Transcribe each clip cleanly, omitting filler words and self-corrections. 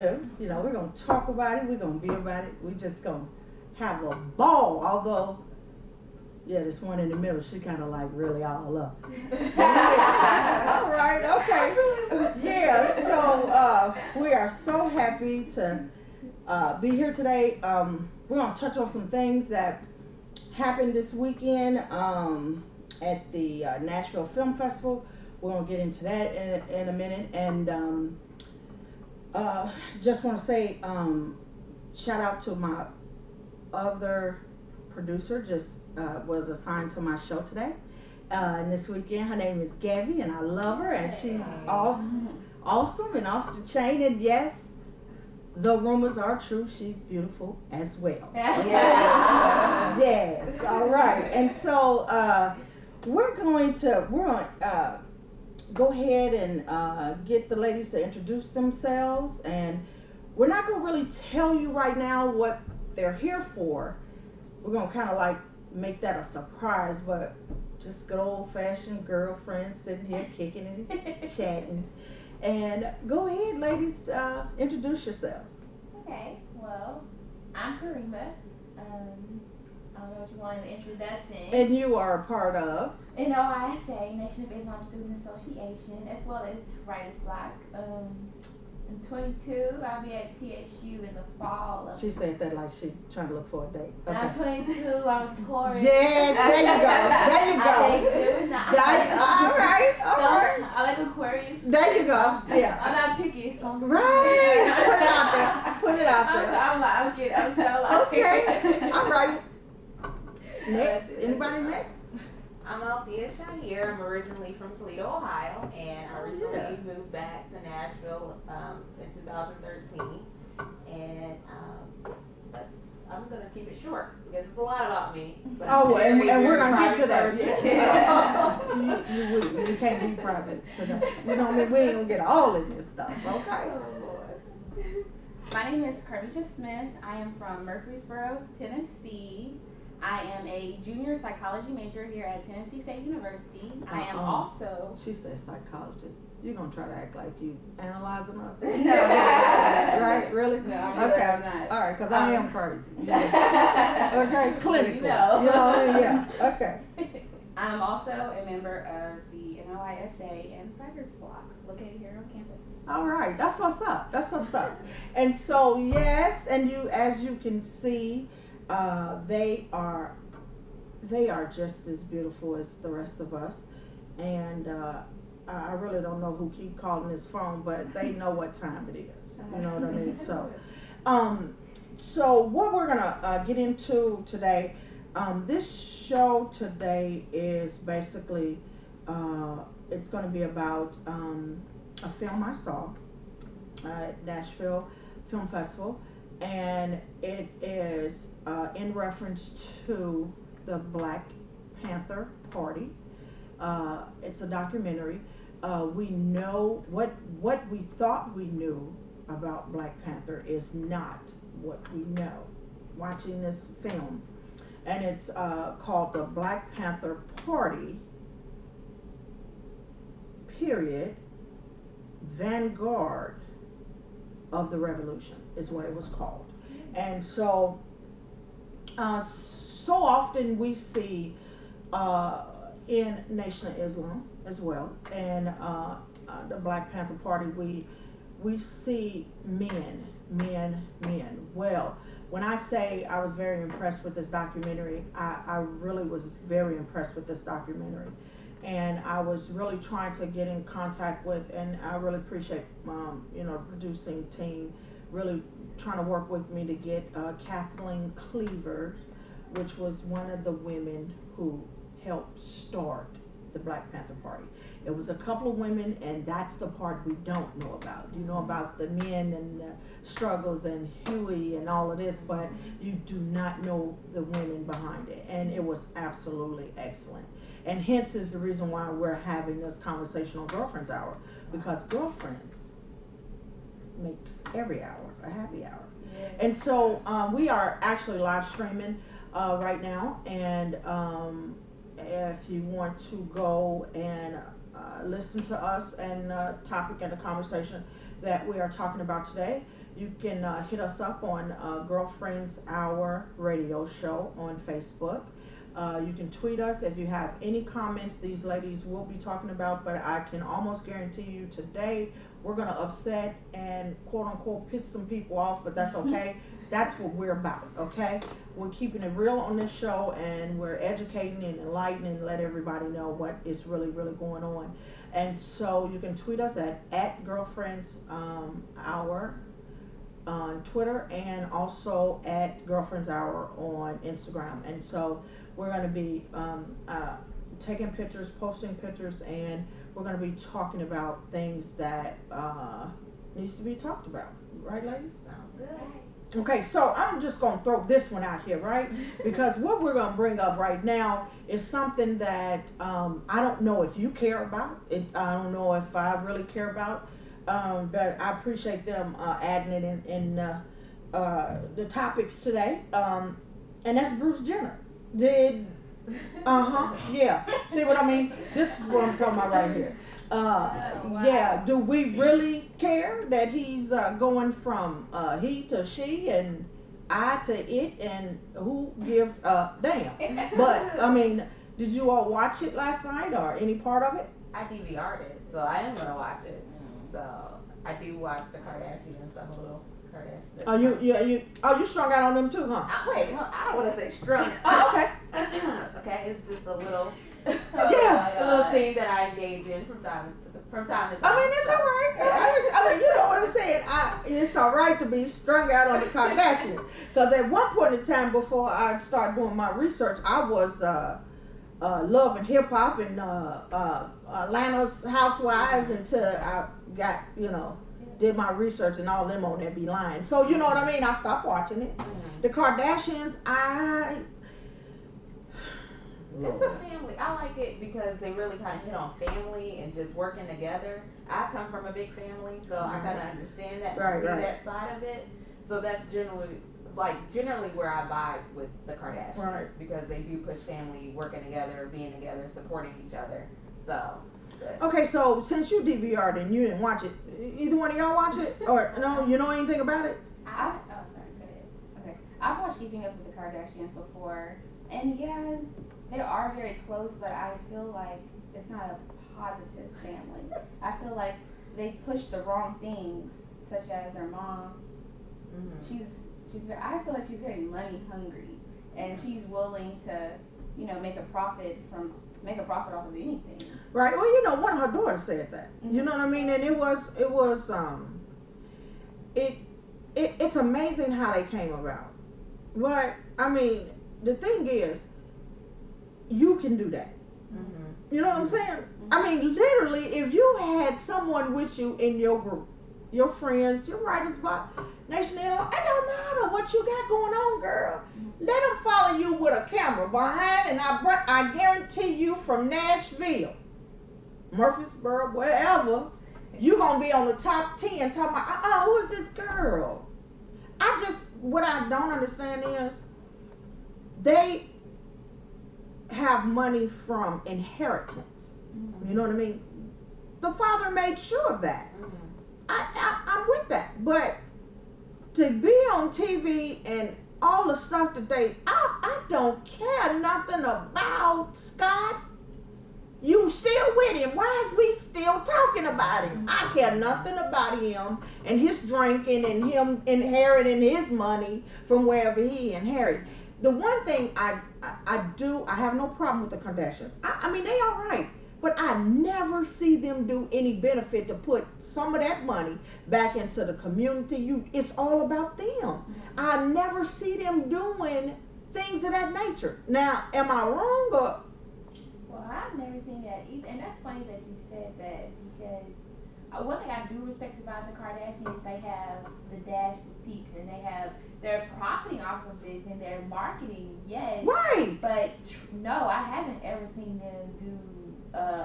We're gonna talk about it. We're gonna be about it. We just gonna have a ball. Although, yeah, this one in the middle, she kind of like really all up. Yeah. All right, okay. Yeah. So we are so happy to be here today. We're gonna touch on some things that happened this weekend at the Nashville Film Festival. We're gonna get into that in a minute, and just want to say shout out to my other producer, just was assigned to my show today. And this weekend, her name is Gabby, and I love her, and she's awesome and off the chain. And yes, the rumors are true. She's beautiful as well. Yes. Yes. All right. And so we're going to go ahead and get the ladies to introduce themselves, and we're not going to really tell you right now what they're here for. We're going to kind of like make that a surprise, but just good old-fashioned girlfriends sitting here kicking and chatting. And go ahead, ladies, introduce yourselves. Okay, well, I'm Karima. I don't know if you want an introduction. And you are a part of NOISA, Nation of Islam Student Association, as well as Writers Block. I'm 22. I'll be at TSU in the fall. She said that like she trying to look for a date. Okay. I'm 22. I'm a Taurus. Yes, there you go. There you go. All right. I like Aquarius. There you go. Yeah. I'm not picky, so right. Put it out there. I'll get it. Okay. All right. Next. Anybody next? I'm Althea Shahir. I'm originally from Toledo, Ohio, and I recently moved back to Nashville in 2013. And I'm going to keep it short because it's a lot about me. Oh, and we're going to get to that. Yeah. You can't be private. We ain't going to get all of this stuff, okay? Oh, Lord. My name is Carmisha Smith. I am from Murfreesboro, Tennessee. I am a junior psychology major here at Tennessee State University. I am also... She said psychologist. You're going to try to act like you analyzing us? No. Right? Really? No, I'm not. All right, because I am crazy. Okay, clinical. Yeah, okay. I'm also a member of the NOISA and Writers Block located here on campus. All right, that's what's up. And so, yes, and as you can see, they are just as beautiful as the rest of us, and I really don't know who keep calling this phone, but they know what time it is. You know what I mean? So what we're gonna get into today, this show today is basically it's going to be about a film I saw at Nashville Film Festival. And it is in reference to the Black Panther Party. It's a documentary. We know what we thought we knew about Black Panther is not what we know watching this film. And it's called the Black Panther Party, period, Vanguard of the Revolution is what it was called. And so so often we see in Nation of Islam as well, and the Black Panther Party, we see men. Well, when I say I was very impressed with this documentary, I really was very impressed with this documentary. And I was really trying to get in contact with, and I really appreciate, the producing team really trying to work with me to get Kathleen Cleaver, which was one of the women who helped start the Black Panther Party. It was a couple of women, and that's the part we don't know about. You know about the men and the struggles and Huey and all of this, but you do not know the women behind it. And it was absolutely excellent. And hence is the reason why we're having this conversation on Girlfriends Hour, because girlfriends makes every hour a happy hour. Yeah. And so we are actually live streaming right now, and if you want to go and listen to us and topic and the conversation that we are talking about today, You can hit us up on Girlfriends Hour Radio Show on Facebook. You can tweet us if you have any comments these ladies will be talking about, but I can almost guarantee you today we're going to upset and quote unquote piss some people off, but that's okay. That's what we're about, okay? We're keeping it real on this show, and we're educating and enlightening and let everybody know what is really, really going on. And so you can tweet us at Girlfriends Hour on Twitter, and also at Girlfriends Hour on Instagram. And so we're going to be taking pictures, posting pictures, and we're going to be talking about things that needs to be talked about. Right, ladies? Sounds good. Okay, so I'm just going to throw this one out here, right? Because what we're going to bring up right now is something that I don't know if you care about. I don't know if I really care about. But I appreciate them adding it in the topics today. And that's Bruce Jenner. Yeah. See what I mean? This is what I'm talking about right here. Wow. Yeah, do we really care that he's going from he to she and I to it, and who gives a damn? But, I mean, did you all watch it last night or any part of it? I DVR'd it, so I am gonna watch it. So I do watch the Kardashians. I'm a little Kardashian. Oh, you strung out on them too, huh? Wait, no, I don't want to say strung. Oh, okay. Okay, it's just a little, Yeah. a little thing that I engage in from time to time. I mean, it's all right. I mean, you know what I'm saying. It's all right to be strung out on the Kardashians. Because at one point in time, before I started doing my research, I was loving hip hop and Atlanta's Housewives until I got, did my research, and all them on there be lying. So, you know what I mean? I stopped watching it. Mm-hmm. The Kardashians, It's a family. I like it because they really kind of hit on family and just working together. I come from a big family, so I kind of understand that, Right, see right. that side of it. So that's generally where I vibe with the Kardashians, Right. because they do push family, working together, being together, supporting each other. So. But Okay, so since you DVR'd and you didn't watch it, either one of y'all watch it? Or no, you know anything about it? Oh, sorry, go ahead. Okay. I've watched Keeping Up with the Kardashians before, and yeah, they are very close, but I feel like it's not a positive family. I feel like they push the wrong things, such as their mom. mhm. I feel like she's very money hungry, and she's willing to, make a profit off of anything. Right. Well, one of her daughters said that. You know what I mean? And it's amazing how they came about. But I mean, the thing is, you can do that. Mhm. You know what I'm saying? I mean, literally, if you had someone with you in your group, your friends, your writer's block, Nation, it don't matter what you got going on, girl. Let them follow you with a camera behind, and I guarantee you from Nashville, Murfreesboro, wherever, you going to be on the top 10 talking about, who is this girl? What I don't understand is, they have money from inheritance. You know what I mean? The father made sure of that. Mhm. I'm with that. But to be on TV and all the stuff that I don't care nothing about Scott. You still with him. Why is we still talking about him? I care nothing about him and his drinking and him inheriting his money from wherever he inherited. The one thing I have no problem with the Kardashians. I mean, they all right. But I never see them do any benefit to put some of that money back into the community. It's all about them. I never see them doing things of that nature. Now, am I wrong or? Well, I've never seen that either, and that's funny that you said that, because one thing I do respect about the Kardashians, they have the Dash boutiques, and they're profiting off of this, and they're marketing, yes. Right. But no, I haven't ever seen them do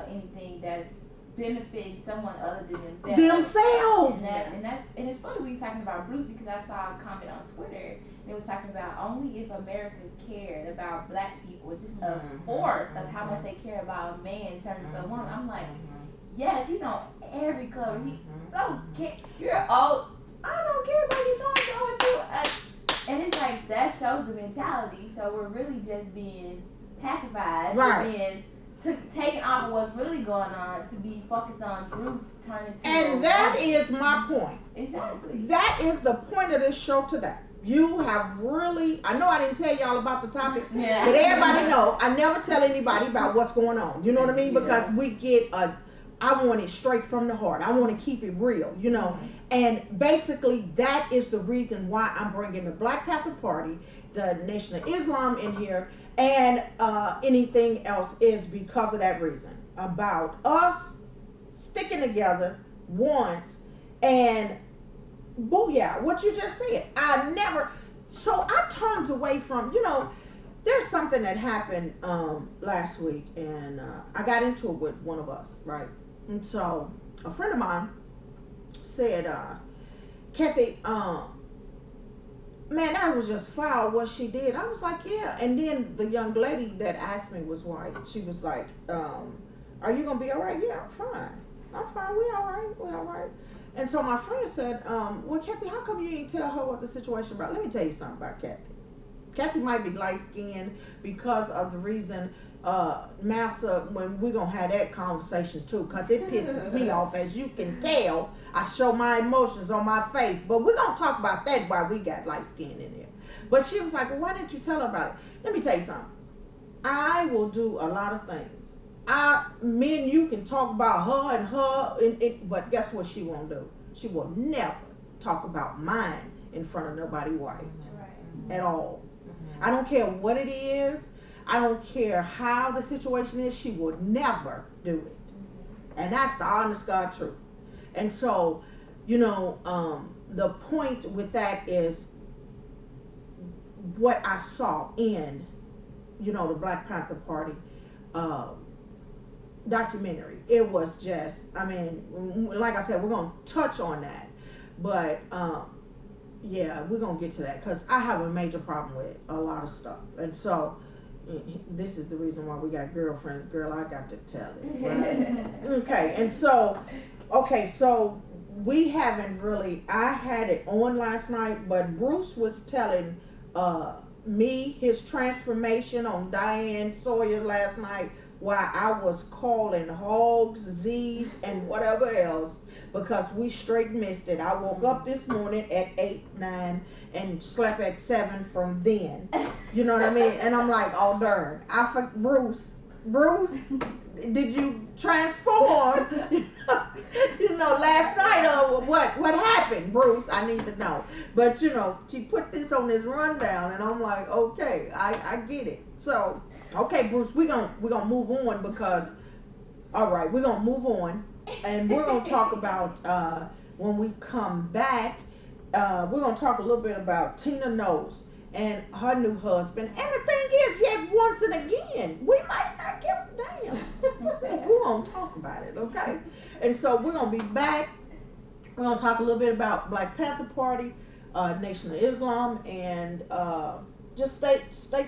anything that's benefiting someone other than themselves. And it's funny we talking about Bruce, because I saw a comment on Twitter and it was talking about only if America cared about black people, just a fourth of how much they care about a man turning to a woman. I'm like, yes, he's on every cover. He don't care. You're old. I don't care about you trying to throw it to. And it's like that shows the mentality. So we're really just being pacified, right? We're being taken off of what's really going on to be focused on Bruce turning to. And that is my point. Exactly. That is the point of this show today. You have really, I know I didn't tell y'all about the topics, but everybody know I never tell anybody about what's going on. You know what I mean? Because we get I want it straight from the heart. I want to keep it real, you know. And basically that is the reason why I'm bringing the Black Panther Party, the Nation of Islam in here, and anything else is because of that reason. About us sticking together once and booyah, what you just said. So I turned away from, you know, there's something that happened last week, and I got into it with one of us, right? And so a friend of mine said, Kathy, man, that was just foul what she did. I was like, yeah. And then the young lady that asked me was white. She was like, are you gonna be all right? Yeah, I'm fine. I'm fine. We all right. We all right. And so my friend said, well, Kathy, how come you ain't tell her what the situation about? Let me tell you something about Kathy. Kathy might be light-skinned because of the reason, Massa, when we're going to have that conversation too, because it pisses me off. As you can tell, I show my emotions on my face. But we're going to talk about that while we got light-skinned in there. But she was like, well, why didn't you tell her about it? Let me tell you something. I will do a lot of things. Me and you can talk about her and her, but guess what she won't do? She will never talk about mine in front of nobody white at all. I don't care what it is. I don't care how the situation is. She will never do it. And that's the honest God truth. And so, you know, the point with that is what I saw in, you know, the Black Panther Party documentary. It was just, I mean, like I said, we're going to touch on that. But, yeah, we're going to get to that because I have a major problem with a lot of stuff. And so, this is the reason why we got girlfriends. Girl, I got to tell it. Right? Okay, and so, so we haven't really, I had it on last night, but Bruce was telling me his transformation on Diane Sawyer last night while I was calling hogs, Z's, and whatever else because we straight missed it. I woke up this morning at 8, 9, and slept at 7 from then. You know what I mean? And I'm like, oh darn. Bruce, did you transform? You know, last night, what happened, Bruce? I need to know. But you know, she put this on this rundown, and I'm like, okay, I get it. So, okay, Bruce, we're gonna move on because, all right, we're gonna move on, and we're gonna talk about when we come back. We're gonna talk a little bit about Tina Knowles and her new husband. And the thing is, yet once and again, we might not give a damn. We're gonna talk about it, okay? And so we're gonna be back. We're gonna talk a little bit about Black Panther Party, Nation of Islam, and just stay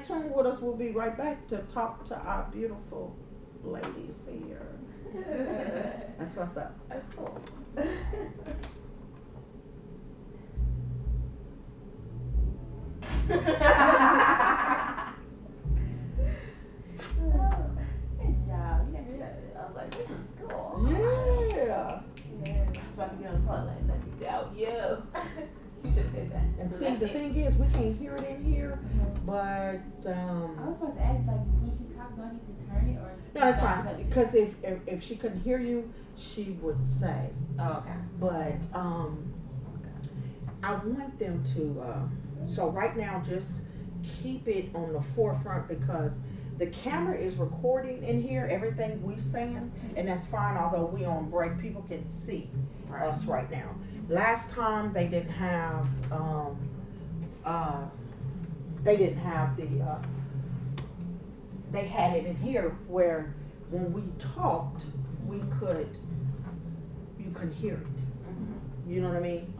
tuned with us. We'll be right back to talk to our beautiful ladies here. That's what's up. That's cool. Good job. I was like, this is cool. Yeah. So I can get on the phone and let me doubt you. You should say that. And see, the thing is, we can't hear it in here, but I was supposed to ask, like, when she talks, do I need to turn it or? no, that's fine. Because if she couldn't hear you, she would say. Oh, okay. But I want them to. So right now, just keep it on the forefront because the camera is recording in here everything we saying, and that's fine. Although we on break, people can see us right now. Last time they didn't have they had it in here where when we talked you couldn't hear it. You know what I mean?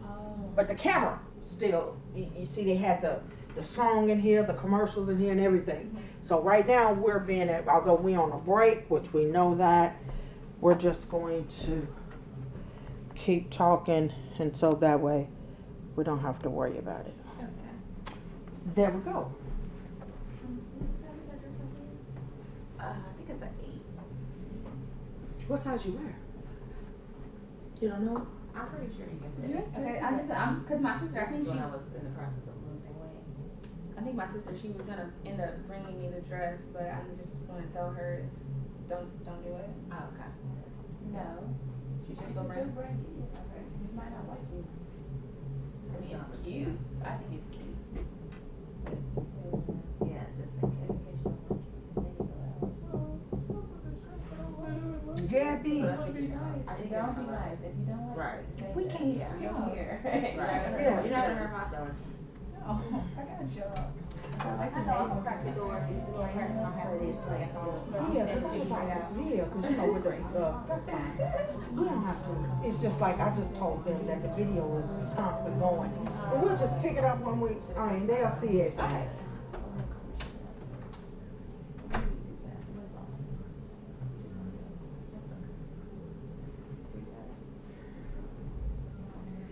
But the camera still, you see they had the song in here, the commercials in here and everything. So right now we're being although we on a break, which we know that, we're just going to keep talking, and so that way We don't have to worry about it. Okay. There we go. I think it's an 8. What size you wear? You don't know? I'm pretty sure you can fit it. Okay, cause my sister, I think This is she, when I was in the process of losing weight. I think my sister, she was gonna end up bringing me the dress, but I just wanna tell her, don't do it. Oh, okay. No. She's She just still gonna bring. bring it. Okay. You might not like it. I mean, it's cute. I think it's cute. Yeah, just in case. Gabby. It don't be nice. If you don't like Right. it, say We that. can't Yeah. hear. You're here. Right. Yeah. You're not gonna hurt my feelings. Oh, I gotta show up. I like the neighborhood. Yeah, cause I was like, yeah, cause you know with the, that's fine. We don't have to, it's just like, I just told them that the video is constantly going. But we'll just pick it up when they'll see it. Okay.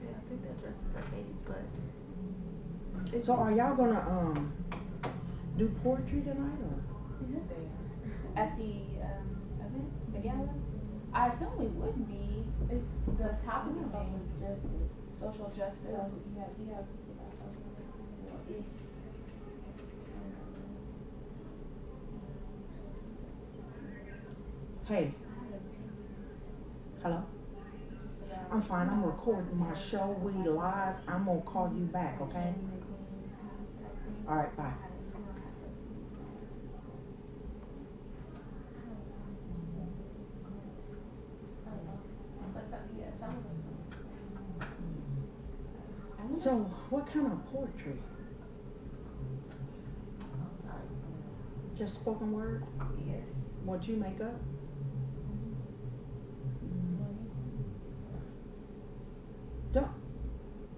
Yeah, I think that dress is like 80, but So are y'all gonna, do poetry tonight or? At the, event, the gala, I assume we would be It's the topic is social justice. social So justice. you have ish. Hey, hello? I'm fine, I'm recording my show, we live, I'm gonna call you back, okay? Alright, bye. But some, yeah, some of them. So, what kind of poetry? Just spoken word? yes. What you make up?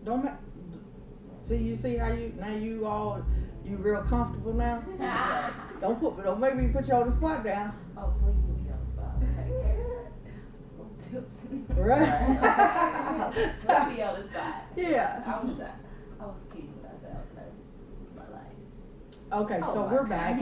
Don't make. See, you see how you real comfortable now. Don't make me put you on the spot down. Oh, please put me on the spot. Okay. Little tips. Right. Put me on the spot. Yeah. I was kidding when I said I was nervous. This is my life. Okay, Oh, so my we're back.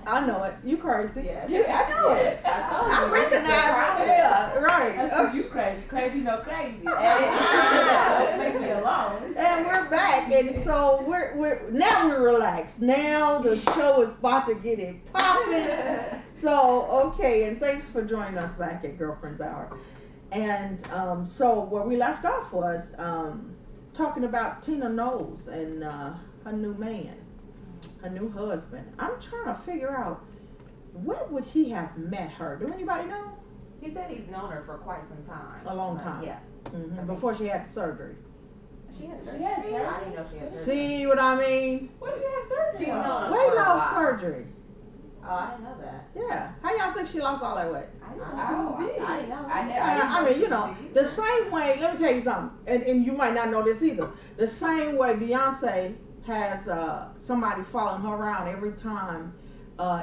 I know it. You crazy? Yeah. I know it. I recognize it. Yeah, right. That's because you crazy. Crazy, no crazy. Hey, make me alone. And we're back, and so we're relaxed. Now the show is about to get it popping. So okay, and thanks for joining us back at Girlfriend's Hour. And so where we left off was talking about Tina Knowles and her new man, her new husband. I'm trying to figure out where would he have met her. Do anybody know? He said he's known her for quite some time. A long time. Yeah. Mm-hmm. Before she had surgery. She had She surgery. had surgery? I didn't know she had surgery. See what I mean? What you have surgery She's on? known her Weight for a loss while. surgery. Oh, I didn't know that. Yeah. How y'all think she lost all that weight? I didn't know she was big. I didn't know. I mean, you know, the same way, let me tell you something, and you might not know this either. The same way Beyonce has somebody following her around every time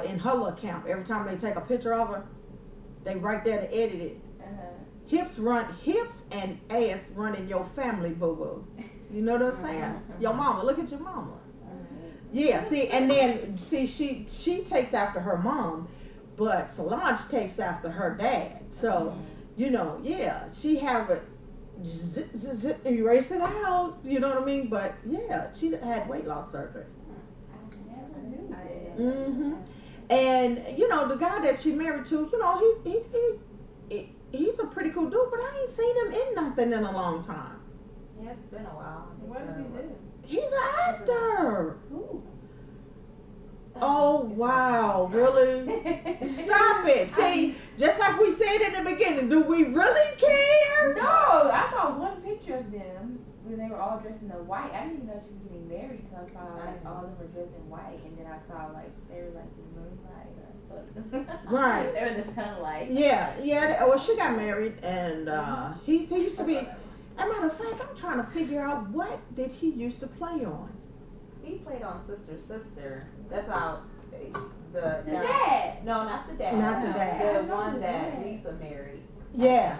in her little account. Every time they take a picture of her, they right there to edit it. Hips and ass run in your family, boo boo. You know what I'm saying? Your mama, look at your mama. Yeah, see, and then see she takes after her mom, but Solange takes after her dad. So, you know, yeah, she have it erase it out, you know what I mean? But yeah, she had weight loss surgery. I never knew that. Mm-hmm. And you know, the guy that she married to, you know, he's a pretty cool dude, but I ain't seen him in nothing in a long time. Yeah, it's been a while. What does he do? He's an actor. Who? Oh wow, really? Stop it. See, just like we said in the beginning, do we really care? No, I saw one picture of them when they were all dressed in the white. I didn't even know she was getting married until I saw like all of them were dressed in white, and then I saw like they were like the moonlight or Right. they were in the sunlight. Yeah. Well, she got married, and he used to be. As a matter of fact, I'm trying to figure out what did he used to play on. He played on Sister. That's how the dad. No, not the dad. Not the dad. The one that Lisa married. Yeah.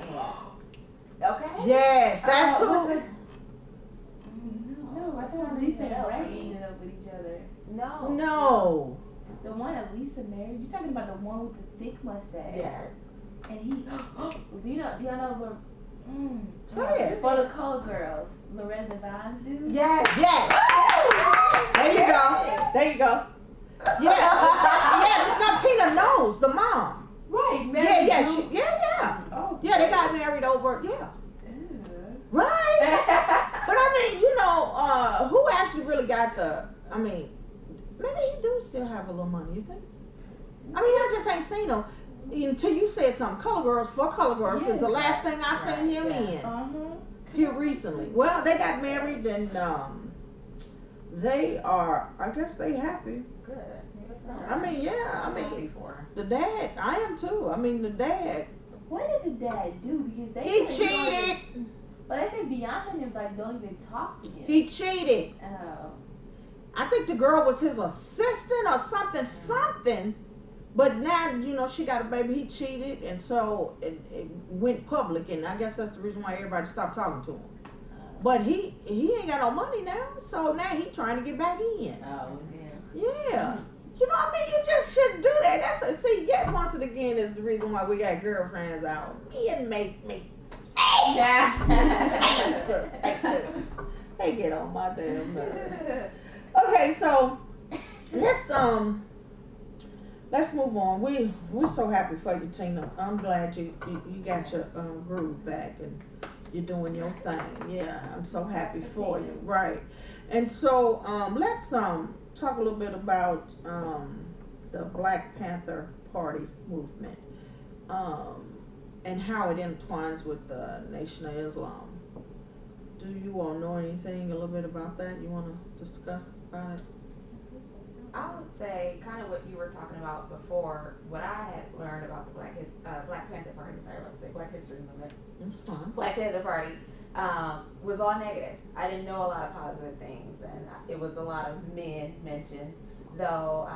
Okay. Yes, that's who. No, I thought Lisa and Ray ended up with each other. No. The one that Lisa married. You talking about the one with the thick mustache? Yes. And he, do y'all know Say it. For the Color Girls, Loretta Devine's dude? Yes. There you go. There you go. Yeah. No, Tina knows the mom. Right. Yeah. Oh. Yeah, they got married over. Yeah. Right. But I mean, who actually really got the? I mean, maybe he do still have a little money. You think? I mean, I just ain't seen him until you said something. Color Girls is the last thing I seen him in here recently. Well, they got married and they are. I guess they happy. Good. I mean, the dad. I am too. I mean, the dad. What did the dad do? Because he cheated. But they say Beyonce and them don't even talk to him. He cheated. Oh. I think the girl was his assistant or something. But now, she got a baby. He cheated, and so it went public, and I guess that's the reason why everybody stopped talking to him. But he ain't got no money now, so now he trying to get back in. Oh, yeah. Yeah. You just shouldn't do that. Once and again is the reason why we got girlfriends out. And make me. They get on my damn nerves. Okay, so let's move on. We're so happy for you, Tina. I'm glad you got your groove back and you're doing your thing. Yeah, I'm so happy for you. Right. And so let's talk a little bit about the Black Panther Party movement. And how it entwines with the Nation of Islam. Do you all know anything a little bit about that? You want to discuss about it? I would say kind of what you were talking about before. What I had learned about the Black Panther Party, Black History Movement. That's fine. Black Panther Party was all negative. I didn't know a lot of positive things, and it was a lot of men mentioned. Though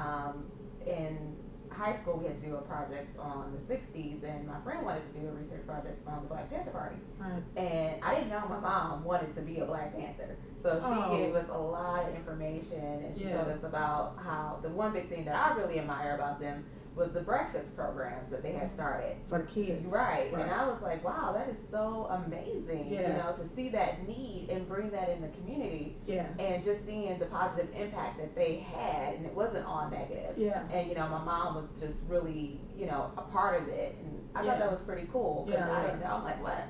in high school we had to do a project on the 60s, and my friend wanted to do a research project on the Black Panther Party. Right. And I didn't know my mom wanted to be a Black Panther. So she gave us a lot of information, and she told us about how the one big thing that I really admire about them was the breakfast programs that they had started. For the kids. Right. And I was like, wow, that is so amazing, to see that need and bring that in the community. Yeah. And just seeing the positive impact that they had, and it wasn't all negative. Yeah. And, my mom was just really, a part of it. And I thought that was pretty cool. Because I didn't know. I'm like, what?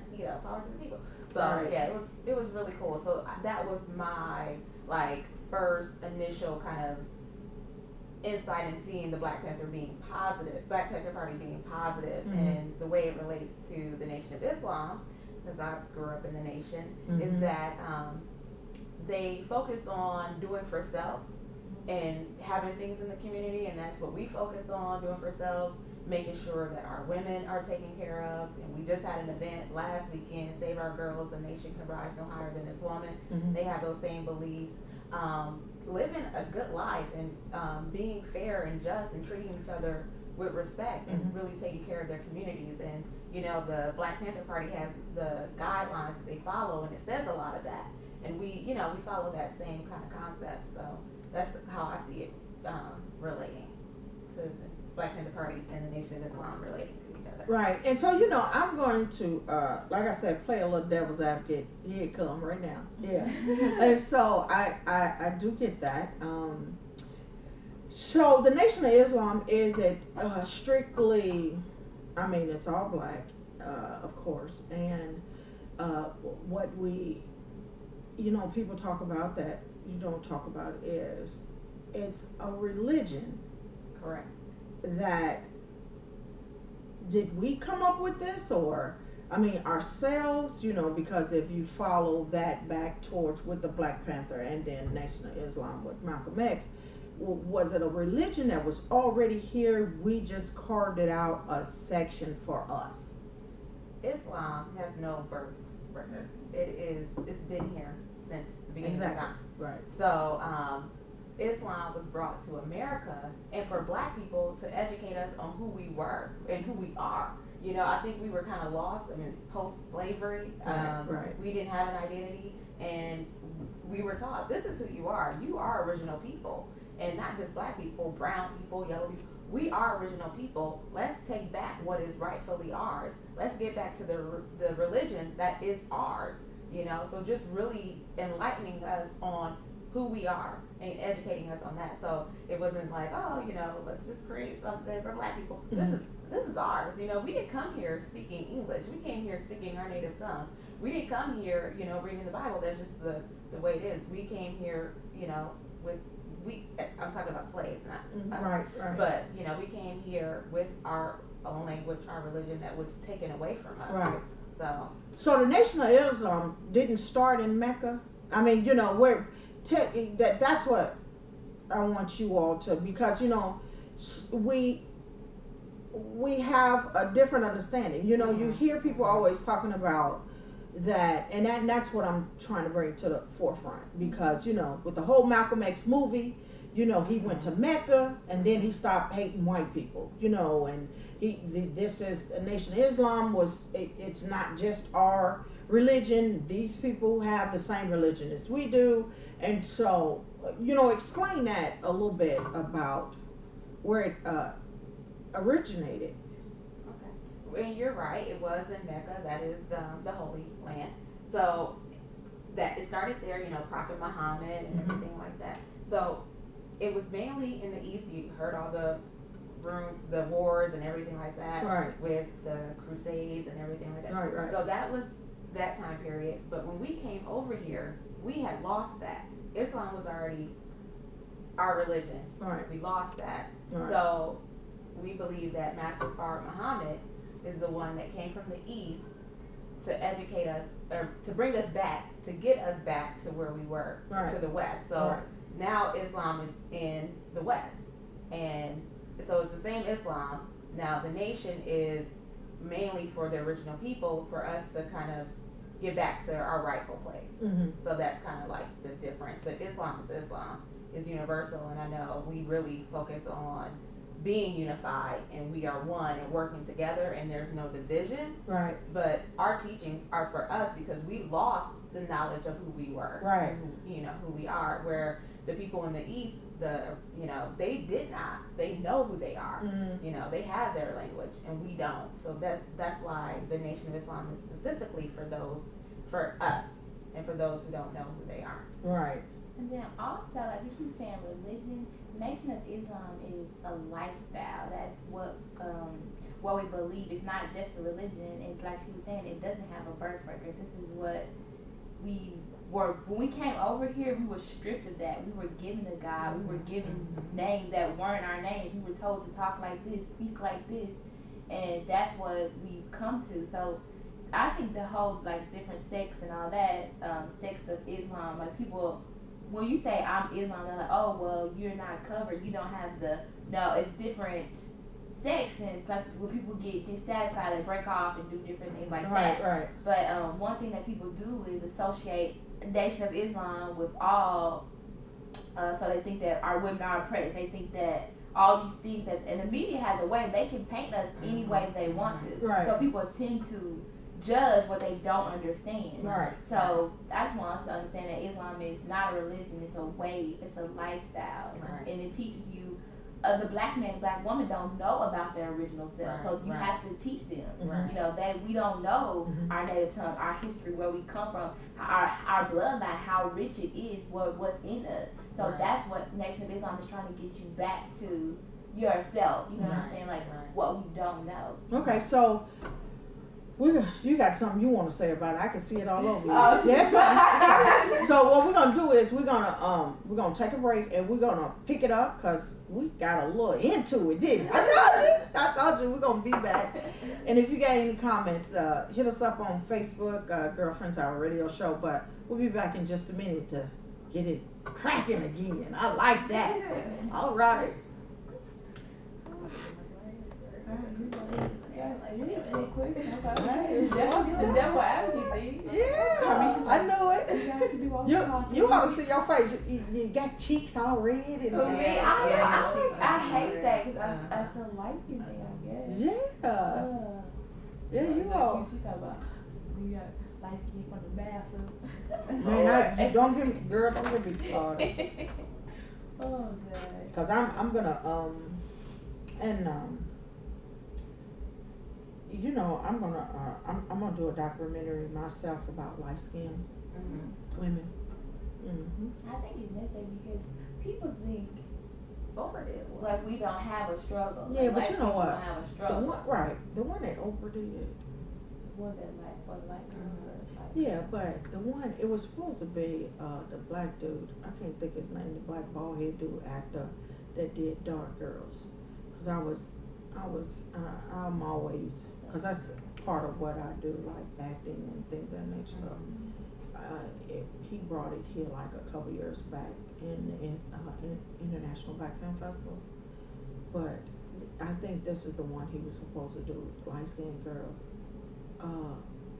Power to the people. So, it was really cool. So that was my, first initial kind of insight in seeing the Black Panther Party being positive, and the way it relates to the Nation of Islam, because I grew up in the nation, is that they focus on doing for self and having things in the community, and that's what we focus on, doing for self, making sure that our women are taken care of. And we just had an event last weekend, Save Our Girls, a nation can rise no higher than its woman. They have those same beliefs. Living a good life and being fair and just and treating each other with respect and really taking care of their communities. And the Black Panther Party has the guidelines that they follow, and it says a lot of that. And we follow that same kind of concept. So that's how I see it relating to the Black Panther Party and the Nation of Islam relating to each other. Right. And so I'm going to like I said, play a little devil's advocate. Here it comes right now. Yeah. And so I do get that. So the Nation of Islam is strictly, it's all black, of course, and what we, people talk about that you don't talk about is it's a religion. Correct. That did we come up with this, or ourselves, because if you follow that back towards with the Black Panther and then Nation of Islam with Malcolm X, was it a religion that was already here? We just carved it out a section for us. Islam has no birth record. It's been here since the beginning of time. Right. So Islam was brought to America, and for Black people to educate us on who we were and who we are. I think we were kind of lost. Post-slavery, right. We didn't have an identity, And we were taught, this is who you are. You are original people. And not just black people, brown people, yellow people. We are original people. Let's take back what is rightfully ours. Let's get back to the religion that is ours. So just really enlightening us on who we are and educating us on that. So it wasn't like, oh, let's just create something for black people. Mm-hmm. This is ours. We didn't come here speaking English. We came here speaking our native tongue. We didn't come here, reading the Bible. That's just the way it is. We came here, I'm talking about slaves, not us. Right. But, we came here with our own language, our religion that was taken away from us. Right. So the Nation of Islam didn't start in Mecca. I mean, that's what I want you all to, because, we have a different understanding. You hear people always talking about that, and that's what I'm trying to bring to the forefront, because with the whole Malcolm X movie, he went to Mecca and then he stopped hating white people, and this is a Nation of Islam it's not just our religion. These people have the same religion as we do, and so explain that a little bit about where it originated. And you're right, it was in Mecca, that is the Holy Land. So that it started there, Prophet Muhammad and everything like that. So it was mainly in the East. You heard all the wars and everything like that, right, with the Crusades and everything like that. Right. So that was that time period. But when we came over here, we had lost that. Islam was already our religion. Right. We lost that. Right. So we believe that Master Fard Muhammad is the one that came from the East to educate us, or to bring us back, to get us back to where we were, right, to the West. So now Islam is in the West, and so it's the same Islam. Now the nation is mainly for the original people, for us to kind of get back to our rightful place. So that's kind of like the difference. But Islam is universal, and I know we really focus on being unified, and we are one and working together, and there's no division. Right. But our teachings are for us, because we lost the knowledge of who we were. Right. Who we are. Where the people in the East, they did not. They know who they are. They have their language, and we don't. So that's why the Nation of Islam is specifically for us, and for those who don't know who they are. Right. And then also, like we keep saying, religion. Nation of Islam is a lifestyle. That's what we believe. It's not just a religion. And like she was saying, it doesn't have a birth record. This is what we were. When we came over here, we were stripped of that. We were given a God. We were given names that weren't our names. We were told to talk like this, speak like this, and that's what we've come to. So I think the whole different sects and all that, sects of Islam, people. When you say I'm Islam, they're like, oh, well, you're not covered. You don't have no, it's different sects, and it's like when people get dissatisfied, they break off and do different things like that. Right. But one thing that people do is associate Nation of Islam with all, so they think that our women are oppressed. They think that all these things and the media has a way, they can paint us any way they want to. Right. So people tend to judge what they don't understand. Right. So I just want us to understand that Islam is not a religion, it's a way, it's a lifestyle. Right. And it teaches you, the black man and black woman don't know about their original self. So you have to teach them. Right. We don't know our native tongue, our history, where we come from, our bloodline, how rich it is, what's in us. So that's what Nation of Islam is trying to get you back to yourself. You know what I'm saying? What we don't know. Okay, so you got something you want to say about it. I can see it all over you. Yes, so what we're gonna do is we're gonna take a break, and we're gonna pick it up, because we got a little into it, didn't we? I told you we're gonna be back. And if you got any comments, hit us up on Facebook, Girlfriends Hour Radio Show. But we'll be back in just a minute to get it cracking again. I like that. All right. The devil advocate. Yeah, I know it. You ought to see your face. You got cheeks all red. And I hate that, because that's a light skin thing, I guess. Yeah, you are. She's talking about, light skin from the bathroom. Man, don't get me started. Oh god. Cause I'm gonna you know, I'm gonna do a documentary myself about light skinned women. I think it's necessary because people think like we don't have a struggle. Yeah, like, but you know what? Don't have a struggle. The one that Oprah did. Was it like for the light girls or like? Yeah, but the one it was supposed to be the black dude. I can't think his name. The black bald head dude actor that did Dark Girls. Cause I'm always, cause that's part of what I do, like acting and things of that nature. So he brought it here like a couple years back in International Black Film Festival. But I think this is the one he was supposed to do, light skinned girls.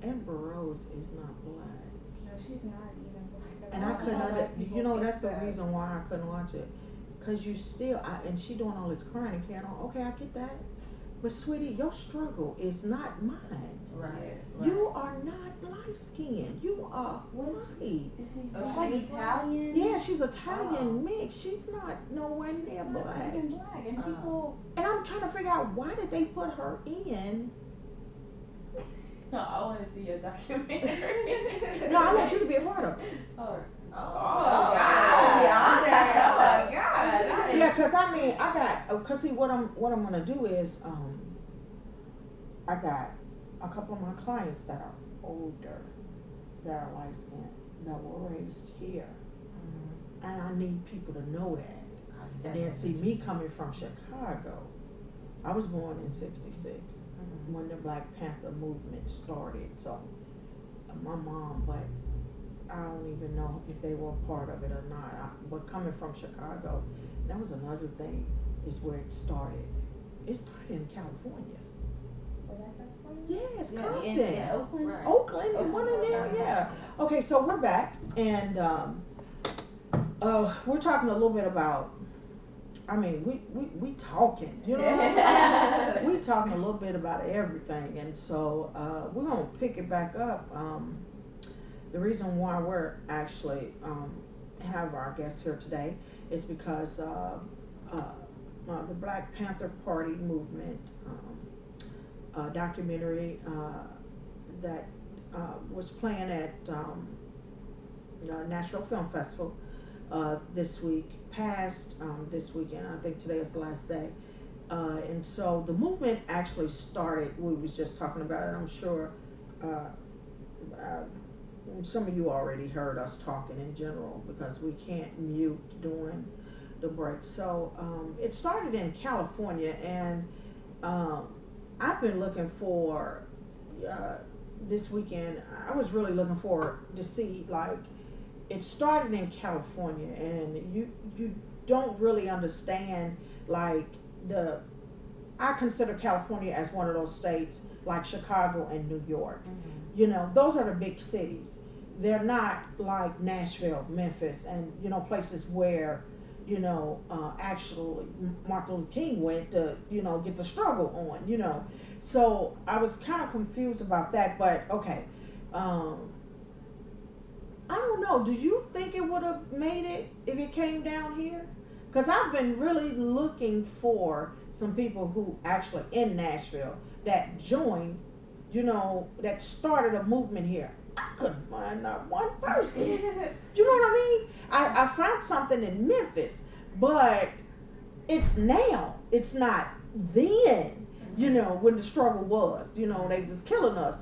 Amber Rose is not black. No, she's not even black. And I couldn't, you know, that's the reason why I couldn't watch it. Cause you still, and she doing all this crying and carrying on. Okay, I get that. But sweetie, your struggle is not mine. Right. You are not light skinned. You are white. Is she like Italian? Yeah, she's Italian mix. She's not nowhere near black. Even black. And people. And I'm trying to figure out why did they put her in. No, I want to see your documentary. No, I want you to be a part of it. Oh. God. Yeah, cause I mean, cause see what I'm gonna do is, I got a couple of my clients that are older, that are light skinned, that were raised here, and I need people to know that. And then see me coming from Chicago. I was born in '66 when the Black Panther movement started. So my mom, but I don't even know if they were a part of it or not. But coming from Chicago, that was another thing, is where it started. It started in California. Yes, Compton. In Oakland? Right. Oakland, and one in there, yeah. Okay, so we're back, and we're talking a little bit about, I mean, we talking, you know what I'm saying? We talking a little bit about everything, and so we're gonna pick it back up. The reason why we're actually have our guest here today is because the Black Panther Party movement documentary that was playing at Nashville Film Festival this weekend. I think today is the last day. And so the movement actually started, we was just talking about it, I'm sure some of you already heard us talking in general because we can't mute during the break. So it started in California, and I've been looking for this weekend. I was really looking forward to see, like, it started in California, and you don't really understand, like, I consider California as one of those states like Chicago and New York. You know, those are the big cities. They're not like Nashville, Memphis, and, you know, places where, you know, actually Martin Luther King went to, you know, get the struggle on, you know. So I was kind of confused about that, but okay. I don't know. Do you think it would have made it if it came down here? Because I've been really looking for some people who actually in Nashville that joined, you know, that started a movement here. I couldn't find not one person. Do you know what I mean? I found something in Memphis, but it's now. It's not then, you know, when the struggle was. You know, they was killing us,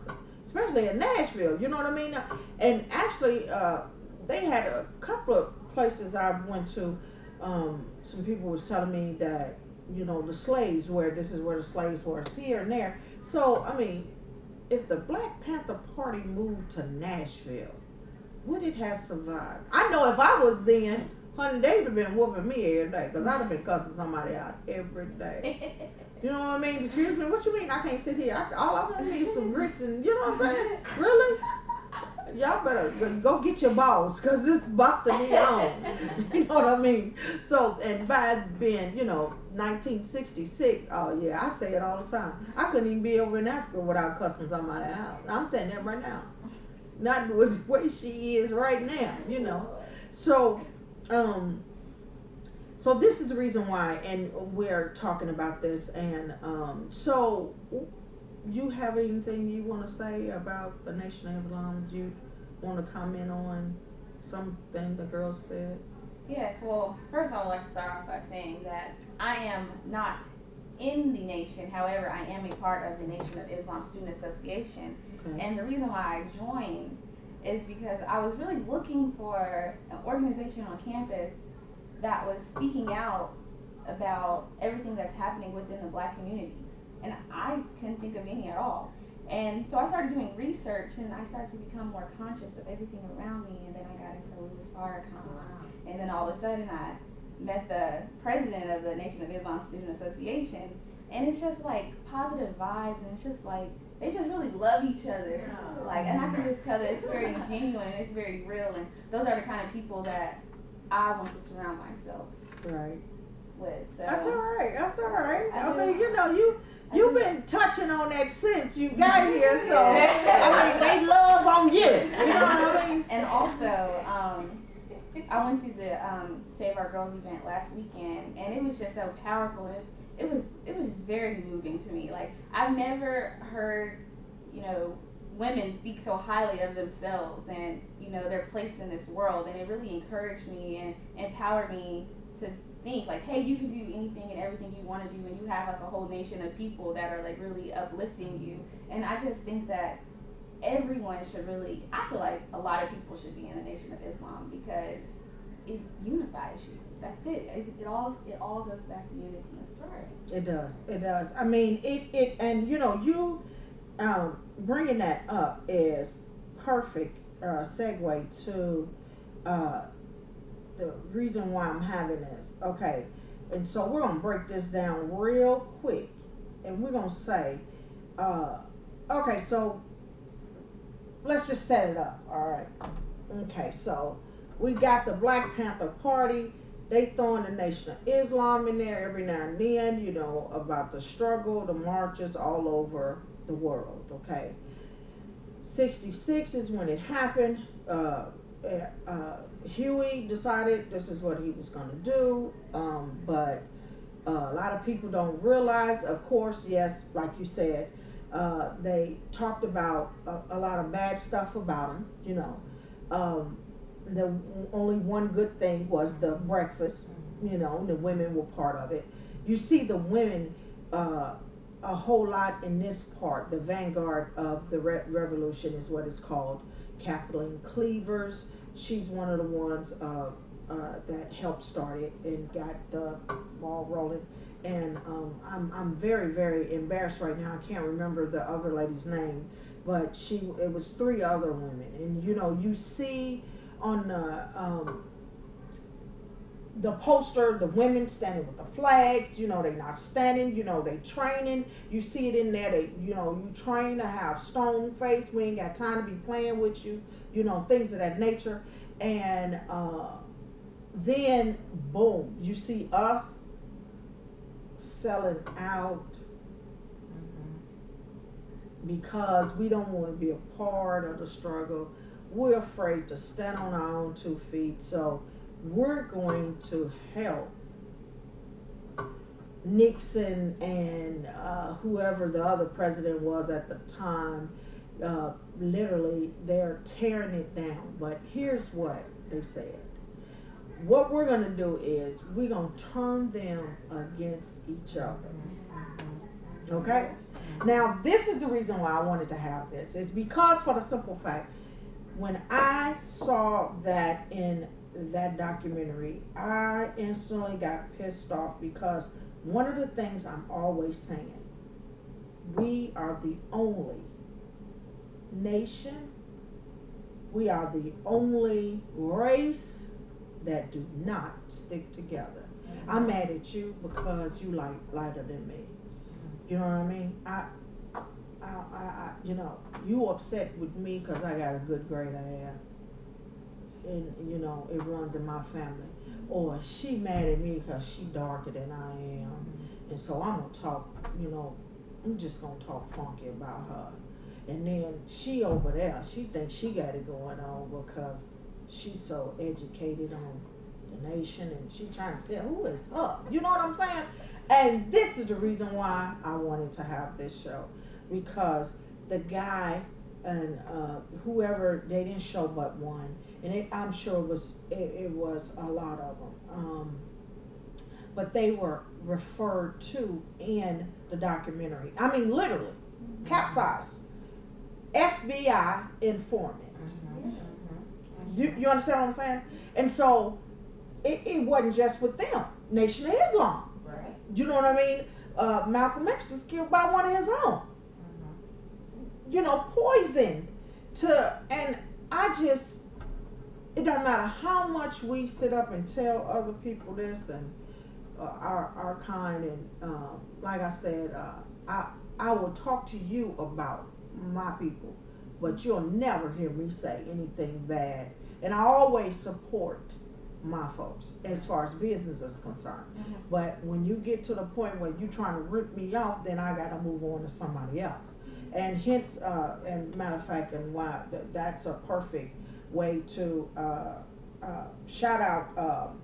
especially in Nashville. You know what I mean? And actually, they had a couple of places I went to. Some people was telling me that, you know, the slaves this is where the slaves were, it's here and there. So, I mean, if the Black Panther Party moved to Nashville, would it have survived? I know if I was then, honey, they would have been whooping me every day, because I'd have been cussing somebody out every day. You know what I mean? Excuse me, what you mean I can't sit here? All I want is some grits and, you know what I'm saying? Really? Y'all better go get your balls, because this is about to be on. You know what I mean? So, and by it being, you know, 1966, oh yeah, I say it all the time. I couldn't even be over in Africa without cussing somebody out. I'm saying that right now. not the way she is right now, you know. So, so this is the reason why, and we're talking about this, and so you have anything you want to say about the Nation of Islam? Do you want to comment on something the girl said? Yes, well, first I would like to start off by saying that I am not in the nation. However, I am a part of the Nation of Islam Student Association. Okay. And the reason why I joined is because I was really looking for an organization on campus that was speaking out about everything that's happening within the Black communities. And I couldn't think of any at all. And so I started doing research, and I started to become more conscious of everything around me. And then I got into Louis Farrakhan. Wow. And then all of a sudden I met the president of the Nation of Islam Student Association. And it's just like positive vibes, and it's just like, they just really love each other. Yeah. Like, and I can just tell that it's very genuine and it's very real. And those are the kind of people that I want to surround myself with. So that's all right. That's all right. I mean, you know, you've been touching on that since you got here, so I mean, they love on you. You know what I mean? And also, I went to the Save Our Girls event last weekend, and it was just so powerful. It was just very moving to me. Like, I've never heard, you know, women speak so highly of themselves and, you know, their place in this world, and it really encouraged me and empowered me to think like, hey, you can do anything and everything you want to do, and you have like a whole nation of people that are like really uplifting you. And I just think that everyone should really, I feel like a lot of people should be in the Nation of Islam because it unifies you. That's it. It all goes back to unity. That's right. It does. I mean, it and you know, you bringing that up is perfect segue to the reason why I'm having this. Okay, and so we're gonna break this down real quick, and we're gonna say, okay, so let's just set it up. All right. Okay, so we got the Black Panther Party. They throwing the Nation of Islam in there every now and then, you know, about the struggle, the marches all over the world, okay? 66 is when it happened. Huey decided this is what he was going to do, but a lot of people don't realize, of course, yes, like you said, they talked about a lot of bad stuff about him, you know. The only one good thing was the breakfast, you know, the women were part of it. You see the women a whole lot in this part. The vanguard of the revolution is what it's called. Kathleen Cleavers, she's one of the ones that helped start it and got the ball rolling. And I'm very, very embarrassed right now. I can't remember the other lady's name, but it was 3 other women. And you know, you see on the poster, the women standing with the flags, you know, they not standing, you know, they training. You see it in there, they, you know, you train to have stone face. We ain't got time to be playing with you, you know, things of that nature. And then, boom, you see us selling out because we don't want to be a part of the struggle. We're afraid to stand on our own 2 feet, so we're going to help Nixon and whoever the other president was at the time. Literally, they're tearing it down. But here's what they said. What we're going to do is we're going to turn them against each other. Okay? Now, this is the reason why I wanted to have this. It's because, for the simple fact, when I saw that in that documentary, I instantly got pissed off because one of the things I'm always saying, we are the only nation, we are the only race that do not stick together. I'm mad at you because you lighter than me. You know what I mean? I you know, you upset with me because I got a good grade I have. And, you know, it runs in my family. Or she mad at me because she darker than I am. And so I'm going to talk, you know, I'm just going to talk funky about her. And then she over there, she thinks she got it going on because she's so educated on the nation, and she trying to tell who is her. You know what I'm saying? And this is the reason why I wanted to have this show, because the guy and whoever, they didn't show but one, and I'm sure it was a lot of them, but they were referred to in the documentary. I mean, literally, capsized. FBI informant. You understand what I'm saying? And so it wasn't just with them. Nation of Islam. Right. You know what I mean? Malcolm X was killed by one of his own. You know, poisoned and it don't matter how much we sit up and tell other people this and our kind, and like I said, I will talk to you about my people, but you'll never hear me say anything bad. And I always support my folks as far as business is concerned. But when you get to the point where you're trying to rip me off, then I gotta move on to somebody else. And hence, and matter of fact, and why that's a perfect way to shout out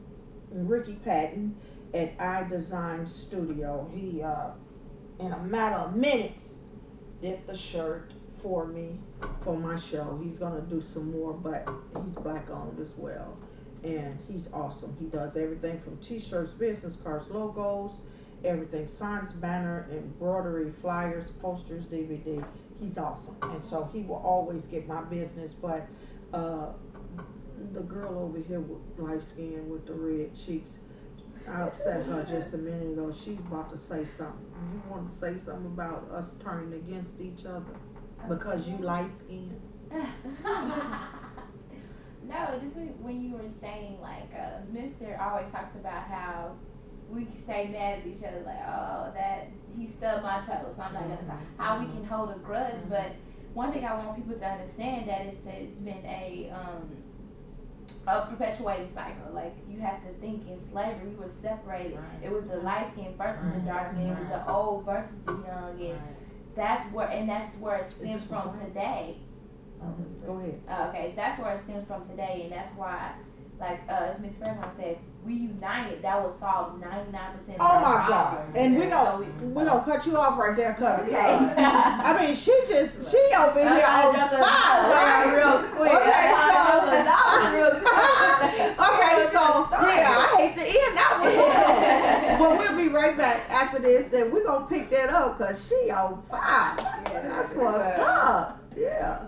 Ricky Patton at iDesign Studio. He in a matter of minutes did the shirt for me for my show. He's gonna do some more, but he's black owned as well, and he's awesome. He does everything from t-shirts, business cards, logos, everything, signs, banner, embroidery, flyers, posters, DVD. He's awesome, and so he will always get my business. But the girl over here with light skin with the red cheeks, I upset her just a minute ago. She's about to say something. You want to say something about us turning against each other because you light skinned? No, this was when you were saying, like, Mr. always talks about how we can stay mad at each other, like, oh, that he stubbed my toe, so I'm not gonna talk. How we can hold a grudge, but one thing I want people to understand that it's been a perpetuating cycle. Like, you have to think, in slavery we were separated. Right. It was the light skin versus the dark skin. It was the old versus the young, and that's where it stems from today. Go ahead. Okay, that's where it stems from today, and that's why, like as Ms. Fairmont said, we united, that would solve 99% of our my God. And we're gonna cut you off right there, cause I mean she over here on fire real quick. Okay, so yeah, I hate to end that one. But we'll be right back after this, and we're gonna pick that up cause she on fire. Yeah, that's what's up. Yeah.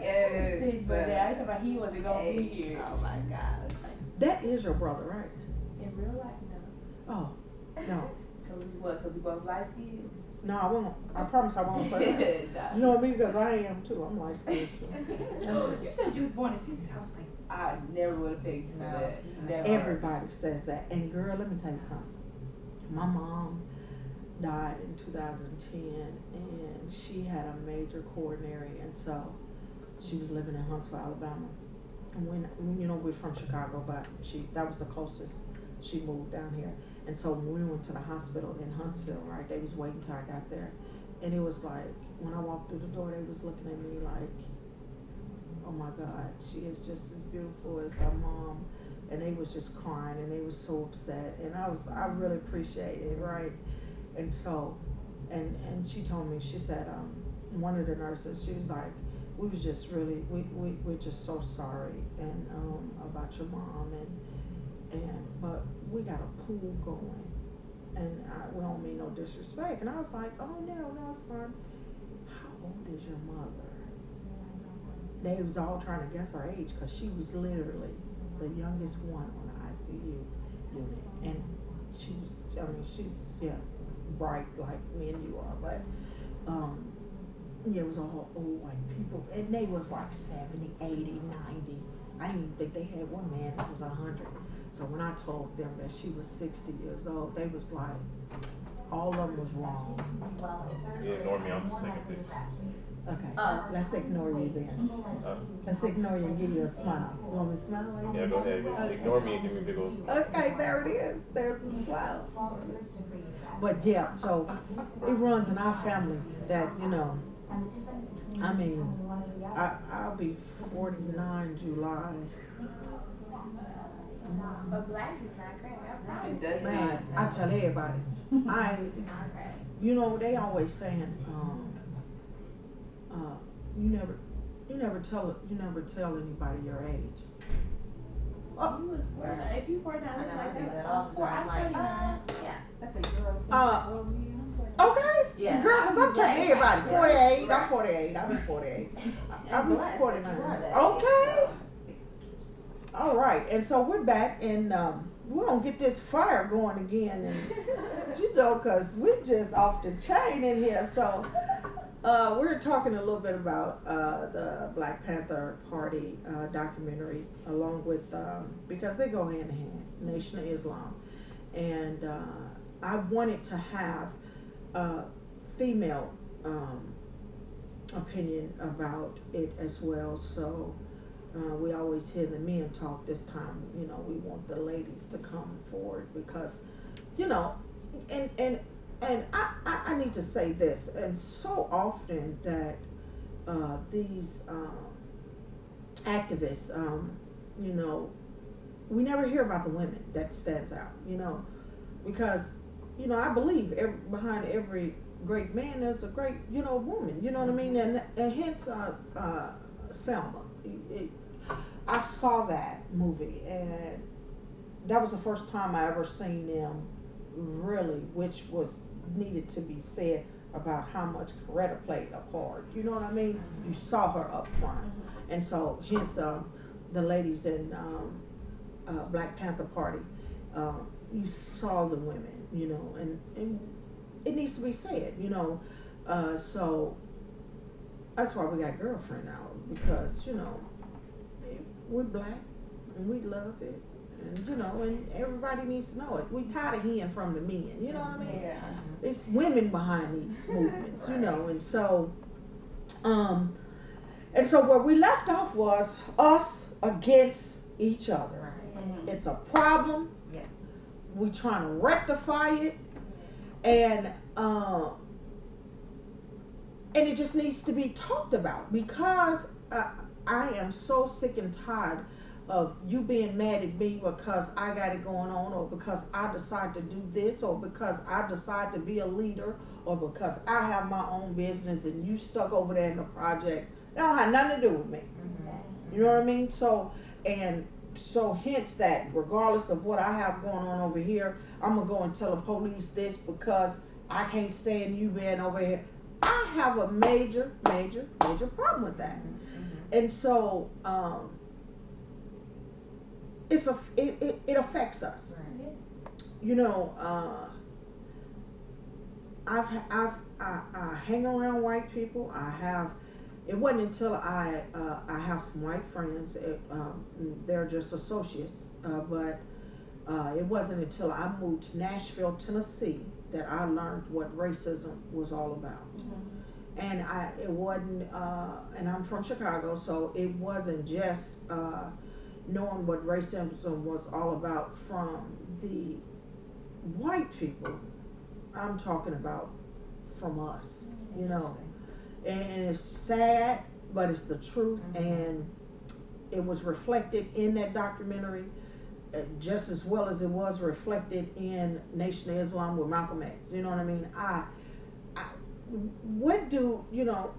Yes. But I talking about he wasn't gonna be here. Oh my God. That is your brother, right? In real life, no. Oh, no. Cause we both light skinned? No, I won't. I promise I won't say that. You know what I mean? Because I am too. I'm light skinned too. You said you was born in '60s. I was like, I never would have picked you for that. Never. Everybody says that. And girl, let me tell you something. My mom died in 2010, and she had a major coronary, and so she was living in Huntsville, Alabama. And when we're from Chicago, but that was the closest. She moved down here. And so when we went to the hospital in Huntsville, right, they was waiting till I got there. And it was like, when I walked through the door, they was looking at me like, oh my God, she is just as beautiful as her mom. And they was just crying, and they was so upset. And I really appreciate it, right? And so, and she told me, she said, one of the nurses, she was like, we was just really, we're just so sorry and about your mom, but we got a pool going, and we don't mean no disrespect. And I was like, oh no, it's fine. How old is your mother? They was all trying to guess her age because she was literally the youngest one on the ICU unit, and she's bright like me and you are, but yeah, it was all old white people, and they was like 70, 80, 90. I didn't even think they had one man that was 100. So when I told them that she was 60 years old, they was like, all of them was wrong. Yeah, ignore me, I'm just taking pictures. Okay, let's ignore you then. Let's ignore you and give you a smile. You want me to smile? Yeah, go ahead. Okay. Ignore me and give me a big old smile. Okay, there it is. There's a smile. But yeah, so it runs in our family that, you know, I mean, I'll be 49 July. But black is not crack. I promise. It does Man, not. I tell everybody, It's not crack. you know, they always saying, you never tell anybody your age. Oh, You look 49. If you 49, I look know, I like do that. that all the Four- time. I'm Like, 39. yeah. That's a Eurocentric worldview. okay. Yeah. Girl, cause I'm telling everybody, Yeah. 48, I'm 48, I'll be 48. I'll be Black, 49. you are that Okay. age, All right, and so we're back, and we're gonna get this fire going again, and you know, cause we're just off the chain in here. So we're talking a little bit about the Black Panther Party documentary, along with because they go hand in hand, Nation of Islam, and I wanted to have female opinion about it as well. So. We always hear the men talk. This time, you know, we want the ladies to come forward because, you know, and I need to say this, and so often that these activists, you know, we never hear about the women that stands out, you know, because, you know, I believe behind every great man there's a great, you know, woman, you know what I mean, and hence Selma. I saw that movie, and that was the first time I ever seen them really, which was needed to be said about how much Coretta played a part. You know what I mean? You saw her up front, and so hence the ladies in Black Panther Party, you saw the women, you know, and it needs to be said, you know. So that's why we got Girlfriend now, because, you know, we're black and we love it, and you know, and everybody needs to know it. We tired of hearing from the men, you know what I mean? Yeah. It's women behind these movements, you know, and so where we left off was us against each other. Right. It's a problem. Yeah. We trying to rectify it, and it just needs to be talked about, because I am so sick and tired of you being mad at me because I got it going on, or because I decide to do this, or because I decide to be a leader, or because I have my own business and you stuck over there in the project. That don't have nothing to do with me. Mm-hmm. You know what I mean? So hence that, regardless of what I have going on over here, I'm going to go and tell the police this because I can't stand you being over here. I have a major problem with that. And so it affects us. Right. You know, I hang around white people. It wasn't until I have some white friends. They're just associates, but it wasn't until I moved to Nashville, Tennessee, that I learned what racism was all about. And it wasn't, and I'm from Chicago, so it wasn't just knowing what racism was all about from the white people. I'm talking about from us, you know. And it's sad, but it's the truth, and it was reflected in that documentary just as well as it was reflected in Nation of Islam with Malcolm X. You know what I mean? What do you know,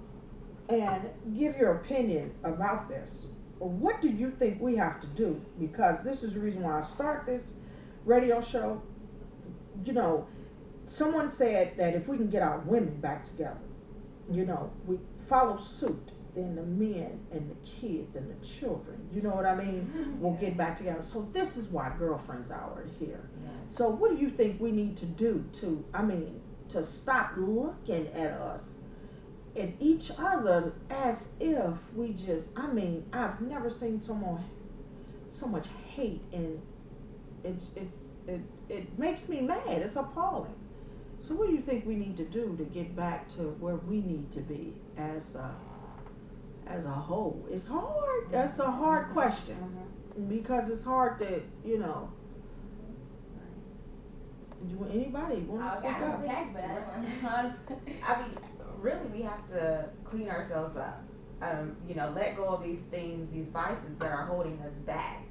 and give your opinion about this. What do you think we have to do? Because this is the reason why I start this radio show. You know, someone said that if we can get our women back together, you know, we follow suit, then the men and the kids and the children, you know what I mean, will get back together. So this is why Girlfriends Hour is here. Yeah. So what do you think we need to do to stop looking at us and each other as if we just, I've never seen so much hate, and it makes me mad. It's appalling. So what do you think we need to do to get back to where we need to be as a whole? It's hard. That's a hard question because it's hard to, you know. Do anybody want to speak up? I mean, really, we have to clean ourselves up. You know, let go of these things, these vices that are holding us back.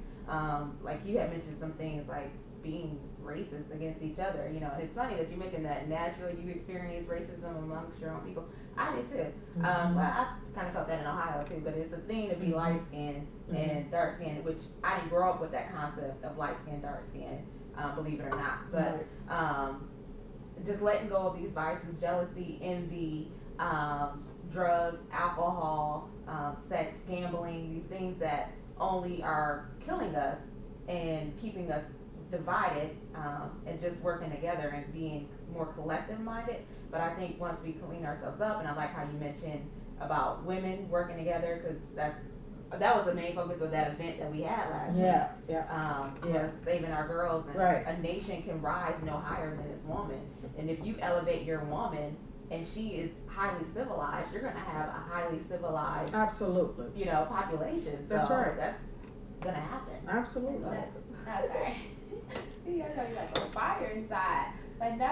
Like you had mentioned some things like being racist against each other, you know, and it's funny that you mentioned that in Nashville you experience racism amongst your own people. I did too. Well, I kind of felt that in Ohio too, but it's a thing to be light skinned and dark skinned, which I didn't grow up with that concept of light skin, dark skin, believe it or not. But just letting go of these vices, jealousy, envy, drugs, alcohol, sex, gambling, these things that only are killing us and keeping us divided, and just working together and being more collective minded. But I think once we clean ourselves up, and I like how you mentioned about women working together, because that was the main focus of that event that we had last week. Was saving our girls, and a nation can rise no higher than its woman. And if you elevate your woman and she is highly civilized, you're gonna have a highly civilized, absolutely, you know, population. So that's right. That's gonna happen. Absolutely. Sorry. You know, you're like on fire inside. But no,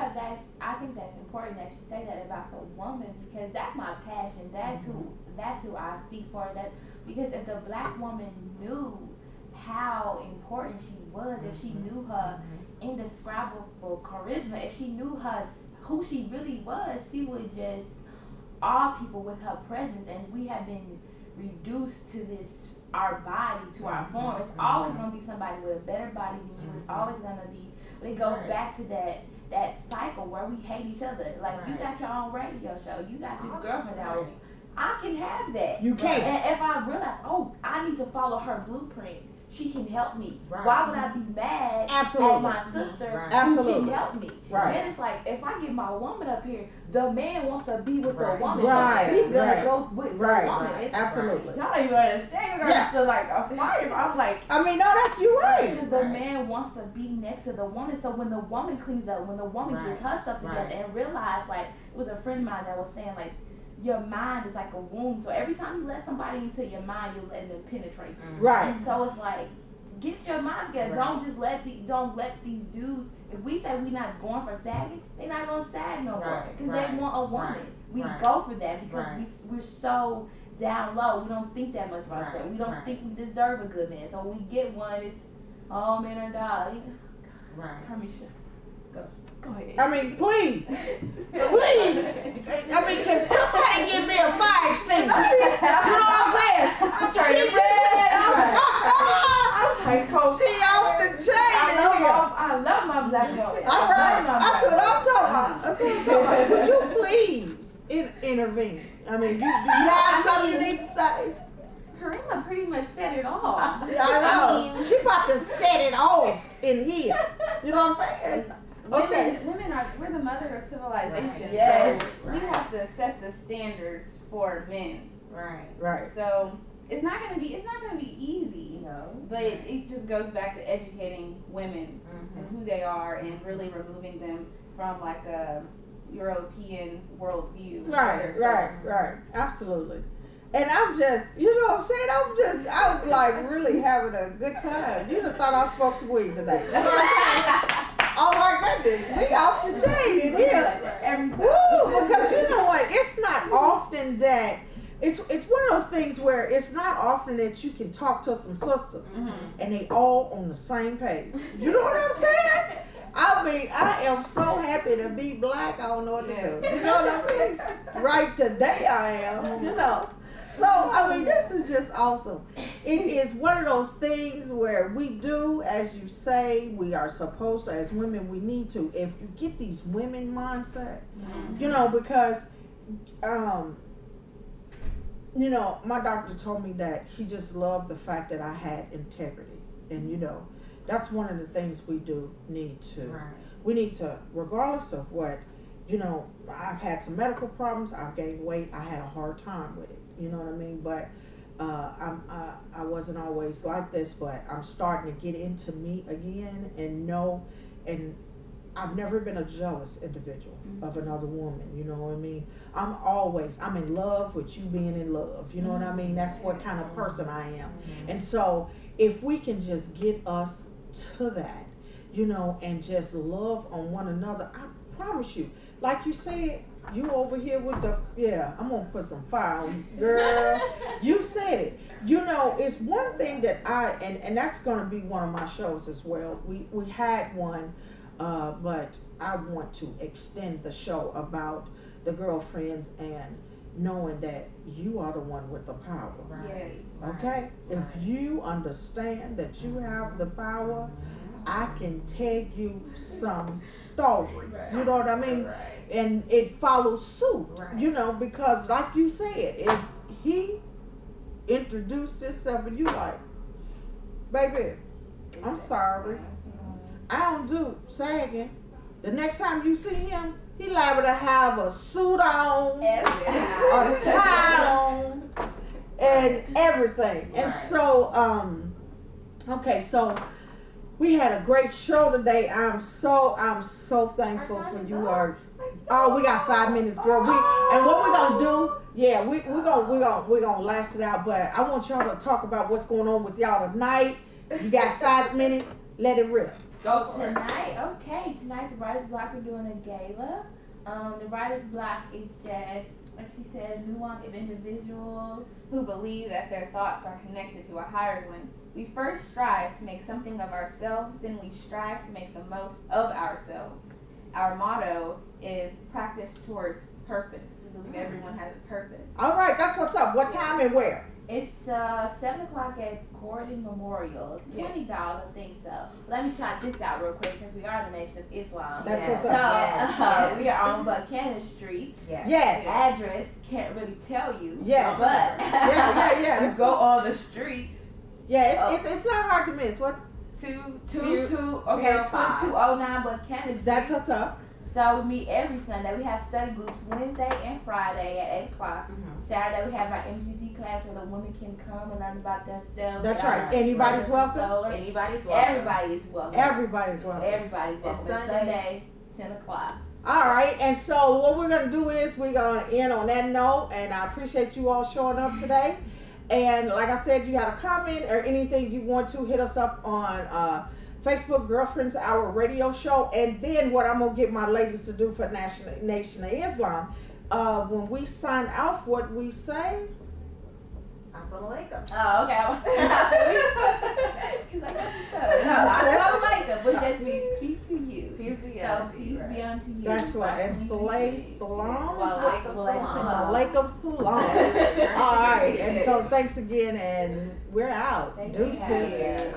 I think that's important that you say that about the woman, because that's my passion. That's who I speak for. That because if the black woman knew how important she was, if she knew her indescribable charisma, if she knew who she really was, she would just awe people with her presence. And we have been reduced to this, our body, to our form. It's always going to be somebody with a better body than you. It's always going to be, but it goes back to that cycle where we hate each other. Like, you got your own radio show, you got this girlfriend out with you. I can have that. You can't. And if I realize, I need to follow her blueprint, she can help me. Why would I be mad at my sister who can help me? And it's like, if I get my woman up here, the man wants to be with the woman. So he's gonna go with the woman. It's absolutely. Y'all don't even understand. You're gonna feel like a fire. I'm like, I mean, no, that's you right. Because the man wants to be next to the woman. So when the woman cleans up, when the woman gets her stuff together and realize, like, it was a friend of mine that was saying, like, your mind is like a wound. So every time you let somebody into your mind, you're letting them penetrate. And so it's like, get your minds together. Don't let these dudes. If we say we're not going for sagging, they're not gonna sag no more because they want a woman. We go for that because we're so down low. We don't think that much about ourselves. We don't think we deserve a good man. So when we get one, it's all men or die. Permission. Go ahead. I mean, please. Please. I mean, can somebody give me a fire extinguisher? You know what I'm saying? I'm turning red. She off the chain. I love my black woman. All right. That's what I'm talking about. Would you please intervene? I mean, do you have something you need to say? Karima pretty much said it all. I know. She about to set it off in here. You know what I'm saying? Women we're the mother of civilization. So we have to set the standards for men. Right. So it's not gonna be easy, but it just goes back to educating women and who they are and really removing them from like a European worldview. Right. Absolutely. And I'm just, you know what I'm saying? I'm like really having a good time. You'd have thought I smoked some weed today. Oh my goodness, we off the chain in here. Woo, because you know what? It's not often that, it's one of those things where it's not often that you can talk to some sisters and they all on the same page. You know what I'm saying? I mean, I am so happy to be black. I don't know what to do. You know what I mean? Right today I am, you know. So, I mean, this is just awesome. It is one of those things where we do, as you say, we are supposed to, as women, we need to. If you get these women mindset, you know, because, you know, my doctor told me that he just loved the fact that I had integrity. And, you know, that's one of the things we do need to. We need to, regardless of what, you know, I've had some medical problems. I've gained weight. I had a hard time with it. You know what I mean? But I wasn't always like this, but I'm starting to get into me again and know, and I've never been a jealous individual of another woman, you know what I mean? I'm in love with you being in love, you know what I mean? That's what kind of person I am. And so if we can just get us to that, you know, and just love on one another, I promise you, like you said, you over here with the, I'm gonna put some fire on you, girl. You said it. You know, it's one thing that and that's gonna be one of my shows as well. We had one, but I want to extend the show about the girlfriends and knowing that you are the one with the power. Yes. Okay? If you understand that you have the power, I can tell you some stories. You know what I mean? And it follows suit, you know, because like you said, if he introduced himself and you like, baby, I'm sorry, I don't do sagging. The next time you see him, he liable to have a suit on, a tie on, and everything. And so, okay, so we had a great show today. I'm so thankful for you. We got 5 minutes, girl. And what we're gonna do? Yeah, we're gonna last it out. But I want y'all to talk about what's going on with y'all tonight. You got 5 minutes. Let it rip. Go tonight. Okay, tonight the Writers Block are doing a gala. The Writers Block is just, like she said, nuanced individuals who believe that their thoughts are connected to a higher one. We first strive to make something of ourselves, then we strive to make the most of ourselves. Our motto is practice towards purpose. We believe everyone has a purpose. All right, that's what's up. What time and where? It's 7 o'clock at Gordon Memorial. $20, I think so. Let me shout this out real quick because we are the Nation of Islam. That's what's up. So we are on Buchanan Street. Yes. Address can't really tell you. Yes. But yeah. Go on the street. Yeah, it's not hard to miss. What? 2209 Buchanan Street. That's what's up. So we meet every Sunday. We have study groups Wednesday and Friday at 8 o'clock. Saturday we have our MGT class where the women can come and learn about themselves. That's right. Anybody's welcome. Anybody's welcome. Everybody's welcome. Everybody's welcome. Everybody's welcome. It's Sunday, 10 o'clock. All right. And so what we're going to do is we're going to end on that note. And I appreciate you all showing up today. And like I said, you had a comment or anything you want to, hit us up on Facebook, Girlfriends Hour Radio Show. And then what I'm going to get my ladies to do for Nation of Islam, when we sign off, what we say? Assalamu alaikum. Oh, okay. Because I got to say. No, assalamu alaikum, which just means peace to you. Peace be unto you. Peace be unto you. That's right. And salam. Walaikum salam. All right. And so thanks again, and we're out. Deuces. Deuces.